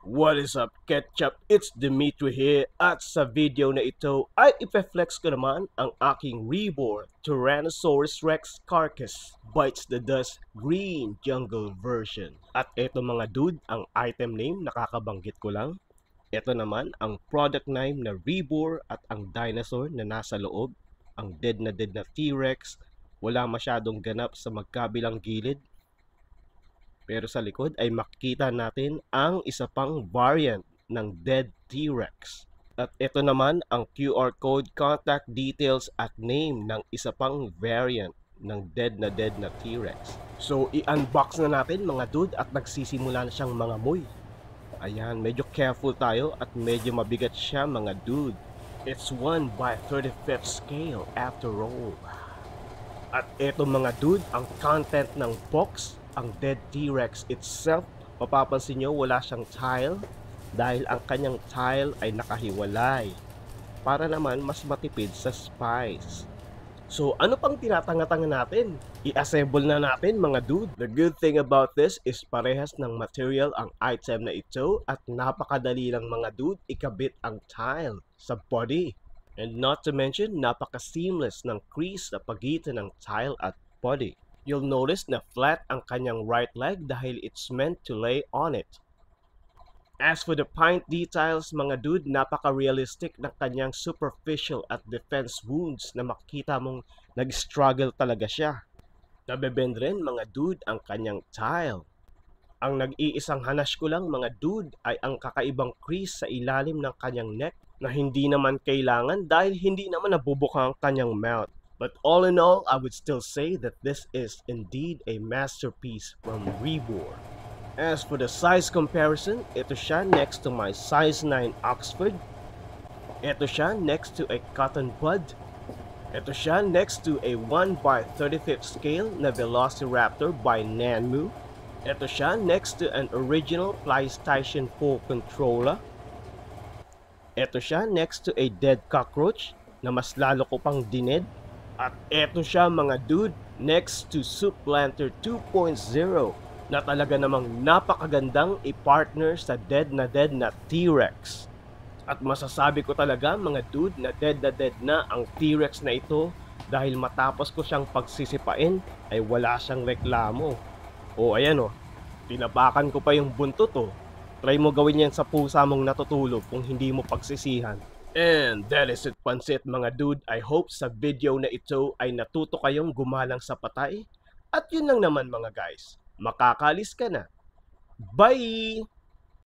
What is up, Ketchup? It's Dimitri here at sa video na ito ay ipe-flex ko naman ang aking reborn Tyrannosaurus Rex carcass bites the dust green jungle version. At ito mga dude, ang item name nakakabanggit ko lang. Ito naman ang product name na Rebor at ang dinosaur na nasa loob, ang dead na T-Rex. Wala masyadong ganap sa magkabilang gilid. Pero sa likod ay makikita natin ang isa pang variant ng dead T-Rex. At ito naman ang QR code, contact details at name ng isa pang variant ng dead na T-Rex. So i-unbox na natin mga dude at nagsisimula na siyang mangamoy. Ayan, medyo careful tayo at medyo mabigat siya mga dude. It's 1/35 scale after all. At ito mga dude, ang content ng box, ang dead T-Rex itself. Mapapansin nyo wala siyang tile dahil ang kanyang tile ay nakahiwalay para naman mas matipid sa spice. So ano pang tinatanga-tanga natin? I-assemble na natin mga dude. The good thing about this is parehas ng material ang item na ito at napakadali lang mga dude ikabit ang tile sa body. And not to mention, napaka-seamless ng crease sa pagitan ng tile at body. You'll notice na flat ang kanyang right leg dahil it's meant to lay on it. As for the paint details mga dude, napaka-realistic ng kanyang superficial at defense wounds na makita mong nag-struggle talaga siya. Nabebend rin mga dude ang kanyang tile. Ang nag-iisang hanas ko lang mga dude ay ang kakaibang crease sa ilalim ng kanyang neck na hindi naman kailangan dahil hindi naman nabubuka ang kanyang mouth. But all in all, I would still say that this is indeed a masterpiece from Rebor. As for the size comparison, ito siya next to my size 9 Oxford. Ito siya next to a cotton bud. Ito siya next to a 1/35 scale na Velociraptor by Nanmu. Ito siya next to an original PlayStation 4 controller. Ito siya next to a dead cockroach na mas lalo ko pang dined. At eto siya mga dude next to Suplanter 2.0 na talaga namang napakagandang i-partner sa dead na T-Rex. At masasabi ko talaga mga dude na dead na ang T-Rex na ito dahil matapos ko siyang pagsisipain ay wala siyang reklamo. O ayan o, tinapakan ko pa yung buntot o. Try mo gawin yan sa pusa mong natutulog kung hindi mo pagsisihan. And that is it, pansit mga dude. I hope sa video na ito ay natuto kayong gumalang sa patay. At yun lang naman mga guys, makakalis ka na. Bye!